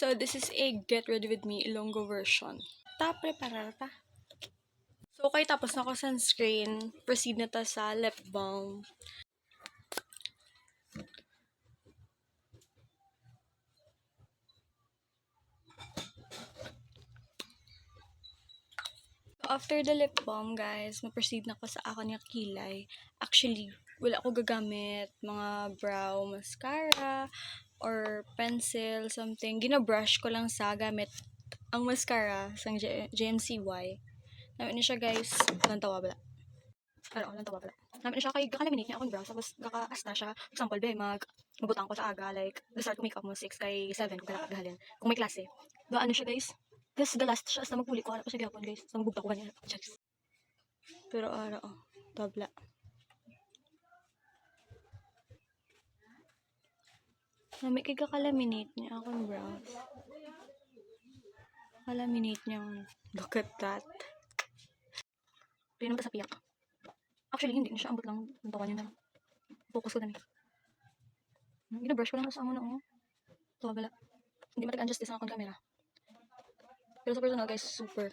So this is a get ready with me Ilonggo version. Preparada ta. So okay, tapos na ako sunscreen. Proceed na ta sa lip balm. After the lip balm, guys, ma-proceed na ako sa akin yung kilay. Actually, wala ako gagamit mga brow mascara or pencil, something. Gina-brush ko lang sa gamit ang mascara sa JMCY. Namin na siya, guys. Walang tawa bala. Walang tawa bala. Namin na siya kay kakalaminate niya akong brows. Tapos kakaasta siya. For example, magbutang ko sa aga. Like, start ko makeup mo 6 kay 7 kung kalakagalin. Kung may klase. Ano siya, guys? Tapos the last siya, sa magpuli ko, harap ko siya gapon, guys. Sa magbugta ko ganyan. Pero tabla. Nami kay kakalaminate niya akong brows. Kalaminate niya. Look at that. Pwede naman sa piyak. Actually, hindi na siya. Ambot lang. Nantawa niya na. Focus ko na Gina-brush ko lang sa amo na, Tawa bala. Hindi matag-adjust sa akong camera. Pero sa personal, guys, super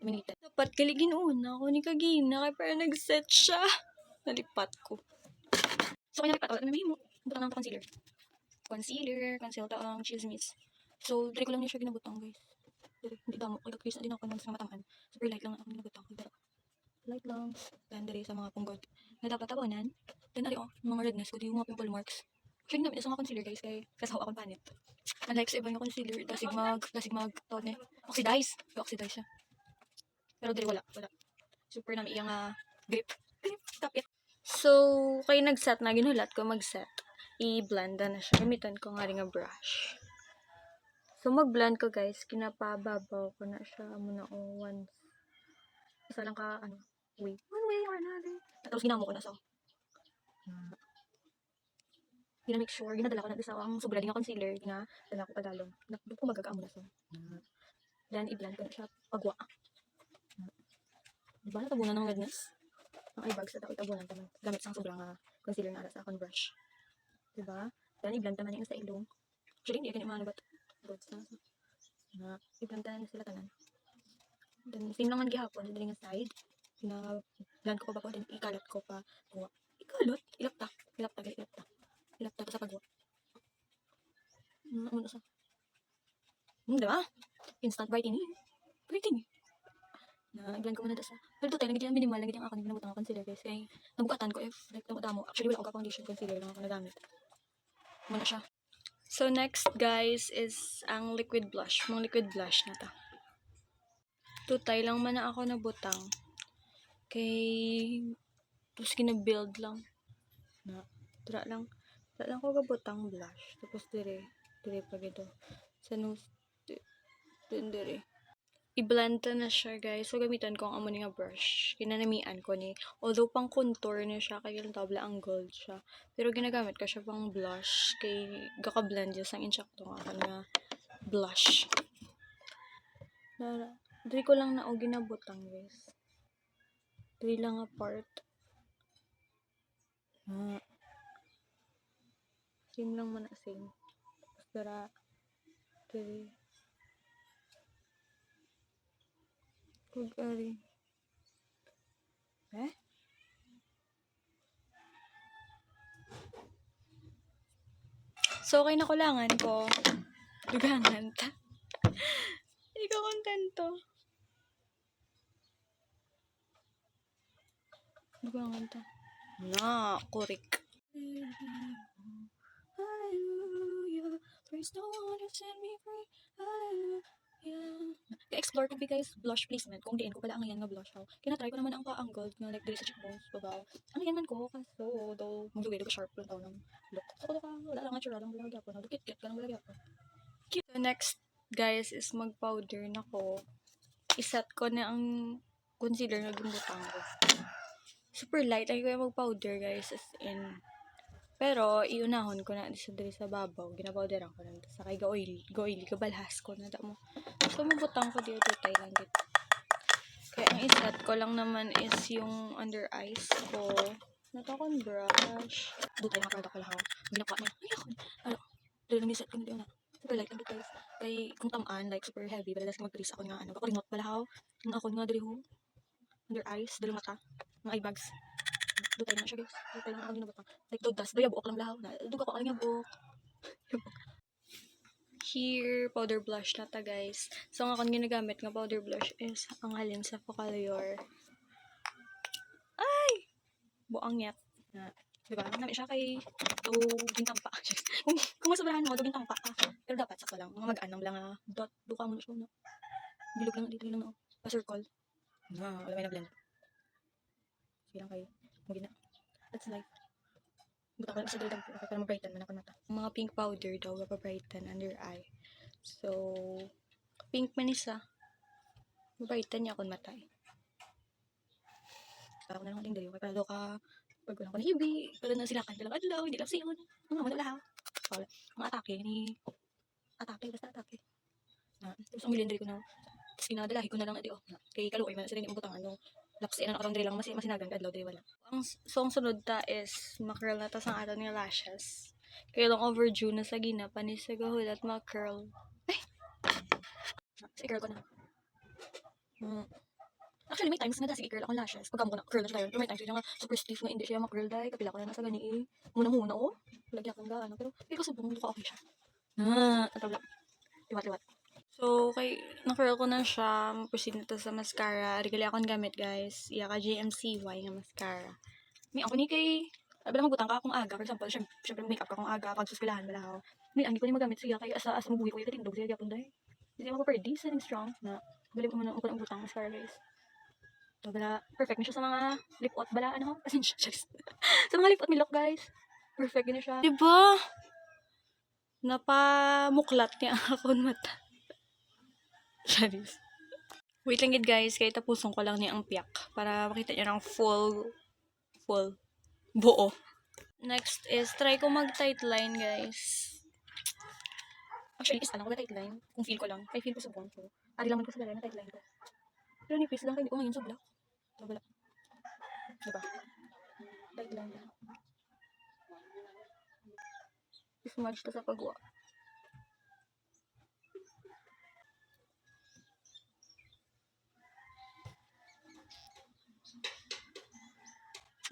dominated. Dapat kaligin una ako ni Kagina kaya parang nag-set siya. Nalipat ko. So, kaya nalipat ako. May mo. Butang ng concealer. Conceal ang chismis. So, dali ko lang niya siya ginabutang, guys. Hindi damo. Kaya Chris na din ako nang sa mataman. Super light lang ako ginabutang. Light lang. Then, dali sa mga punggod. Na dapat tabunan. Then, mga redness ko. Di yung mga pimple marks. Actually, namin sa mga concealer, guys. Kaya kasawa akong panit. Unlike sa ibang concealer, dasig mag, tawad na oxidize siya. Pero dili wala. Super namin iyang grip. Stop it. So, kaya nag-set na, ginulat ko mag-set. I-blend na siya. Gamitan ko nga rin nga brush. So, mag-blend ko, guys. Kinapababaw ko na siya. Muna once. Isa lang ka, way. One way or another. Tapos ginamo ko na so. Gina-make sure, ginadala ko na isa ang sobra din nga concealer, dala ko padalong. Doon ko magagaamo na so. Then, i-blend ko na siya pagwa. Diba, natabunan ng redness? Ang eye bags na itabunan naman. Gamit sang sobrang concealer na sa akong brush. Diba? Then, i-blend naman yung sa ilong. Actually, hindi ganyan mga nabat. I-blend na sila tanan. Then, same naman gihapon, sa daling side. Blend ko pa ba ko, then ikalat ko pa. Ikalot? Ilapta ko sa pagwa. Ano sa? Diba? Instant brightening. I-blend ko muna sa. Pero ito tayo, nagiging minimal, nagiging ako nabutang ako concealer, guys. Kaya, nabukatan ko if, like, namutamo. Actually, wala akong foundation concealer lang ako nagamit. Muna siya. So, next, guys, is ang liquid blush. Mga liquid blush na ta. Tutay lang man na ako nabutang. Kay, tapos kina-build lang. Tira lang ko gabutang blush. Tapos dire pa gito. Sa nose, dire. I-blend na siya, guys. So, gamitan ko ang amo nga brush. Kinanamian ko ni. Although, pang contour na siya, kaya yung tabla ang gold siya. Pero, ginagamit ko siya pang blush. Kay, gaka-blend yun sang insakto nga blush. Dari ko lang na o ginabutang, guys. Dari lang apart. Same lang man same. Para dari. Kugari. So, okay na kulangan ko. Dugangan ta. Hindi ko kontento. Dugangan ta. Kurik. Hallelujah. There's no one to set me free. Hallelujah. Ka-explore ko guys, blush placement. Kung diin ko pala ang yan nga blush. Kina-try ko naman ang pa-angled nga like dili sa cheekbones, babaw. Ang yan man ko, kaso, though, magduwi, sharp lang tao ng look. So, wala lang nga tsura lang wala gyapon. Dukit-kit ka lang wala gyapon. So, next, guys, is mag-powder na ko. Iset ko na ang concealer na gimbutang ko. Super light. Ay ko yung mag-powder, guys, as in. Pero, iunahon ko na diri sa babaw. Ginapowderan ko na. Sa kay ga-oily. Kabalhas ko na mo. So, mabutang ko dito. Tayo lang dito. Kaya, ang iset ko lang naman is yung under eyes ko. Natakon brush. Dito tayo mga product ko lang. Ginapa niya. Ay, ako. Dito lang iset ko na dito na. super light lang guys. Kay kung tamaan like super heavy, bala sa mag-trace ako nga ano, kakuringot pala how. Ang ako nga diri ho. Under eyes, diri mata, mga eye bags. Dutay na siya guys. Dutay lang ang ginabutang. Like dudas, doya buok lang lahaw na. Duga ko ang buok. Here, powder blush na ta guys. So ang akong ginagamit nga powder blush is ang halin sa Focallure. Ay! Buang yat. Na, diba? Namin siya kay gintang pa. kung masobrahan mo, gintang pa ka. Pero dapat sakto lang. Mga mag-anam lang dot. Duka mo na siya na. Bilog lang dito lang na. Pa-circle. Na, wala may na-blend. Sige lang kayo. Mugina. That's life. Buta ko lang sa daldang po. Para ma-brighten man ako mata. Mga pink powder daw. Pa-brighten under eye. So, pink man isa. Ma-brighten niya akong mata eh. Ako na lang din dali. Para daw ka pag wala ko na hibi. Pala na silakan ka lang adlaw. Hindi lang siyon. Mga wala lahat. So, mga atake ni... Atake. Basta atake. Tapos ang milindri ko na. Tapos kinadalahi ko na lang na di oh. Kay kaluoy man sila yung butangan. No? Lapsi na nakatang diri lang. Masinagan ka adlaw. Diri wala. So, ang sunod ta is makrel na tas ang ato ni lashes. Kaya lang overdue na sa gina. Panis sa gahul at makrel. Ay! Sa i-curl ko na. Actually, may times nga dahil i-curl akong lashes. Pagka mo ko na curl na siya tayo. Pero may times siya nga super stiff nga hindi siya makrel dahil. Kapila ko na nasa gani eh. Muna-muna oh. Lagyan ko nga ano. Pero hindi ko subong ko okay siya. Tatawla. Liwat-liwat. So, kay na-curl ko na siya. Proceed na to sa mascara. Regali akong gamit guys. Iya ka GMCY nga mascara. May ako ni kay... Bala magbutang ka akong aga. For example, syempre makeup ka akong aga. Pag suspilahan bala ako. May ang di ko ni magamit siya. Kaya asa mabuhi ko yung katindog siya. Gapon dahil. Hindi ako pa-ready. Setting strong. Na, bali mo muna ang butang mascara guys. So, bala, perfect na siya sa mga lip-ot. Bala, ano, pasensya, sa mga lip-ot nilok, guys. Perfect na siya. Diba? Napamuklat niya akong mata. Charis. Wait lang gid guys, kaya tapusong ko lang niya ang piyak. Para makita niyo ng full, buo. Next is, try ko mag-tight line, guys. Actually, isa lang ko na-tight line. Kung feel ko lang. Kaya feel ko sa buwan ko. Ari lang man ko sa lalay na tight line ko. Pero nipis lang, hindi ko ngayon sa black. Wala. Diba? Tight lang. Smudge to sa pagwa.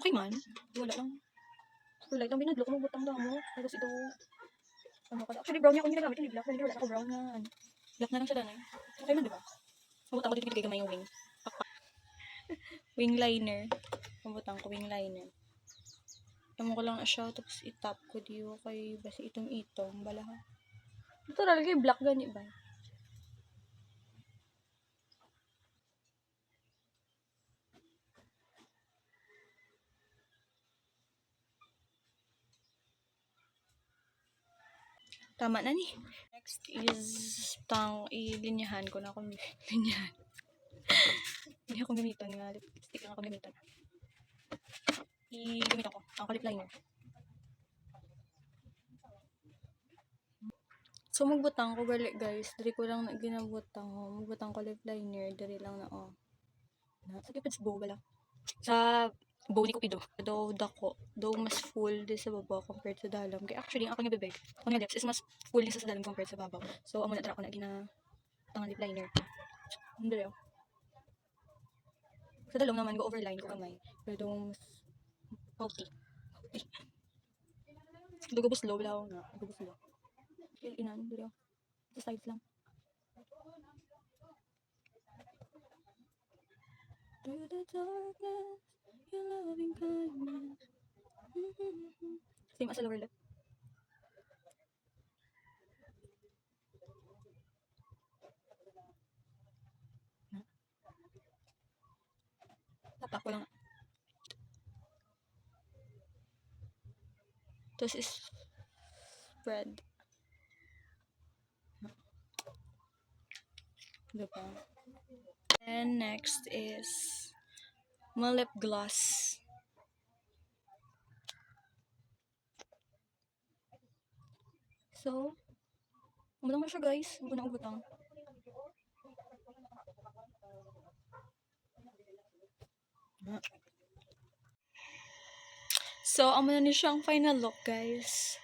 Okay man. Wala lang. Wala lang binadlo ko magbutang daw mo. Tapos ito. Ano ka? Actually, brown yung ako ginagamit. Hindi black. Hindi wala ako brown nga. Black na lang siya danay. Okay man, diba? Mabutang ko dito kay gamay yung wing. Wing liner. Mabutang ko wing liner. Tamo ko lang na siya. Tapos itap ko diyo kay basi itong balaha. Ito talaga yung black gani ba? Tama na ni. Next is ilinyahan ko na akong linyahan. Hindi akong gamitan nga. Lipstick lang akong gamitan. I-gamit ako. Ang lip liner. So, magbutang ko gali guys. Dari ko lang na ginabutang ko. Magbutang ko lip liner. Dari lang na oh. Sa kipid sa bow bala. Sa bow ni Cupido. Though dako. Though mas full din sa baba compared sa dalam. Kaya actually, ang akong ibibig. Ang lips is mas full din sa dalam compared sa babaw. So, amo na tara ko na tangan lip liner. Hindi oh. Sa dalam naman, go overline ko kamay. Pero itong pulty. Dugo slow lang na. Dugo slow. Inan, hindi oh. Sa sides lang. Through the darkness, your loving kindness. Same as a lower lip. Tapak ko lang. Tapos is spread. Diba? And next is my lip gloss. So, umutang na siya guys. Umutang. So, amo na ni siyang final look guys.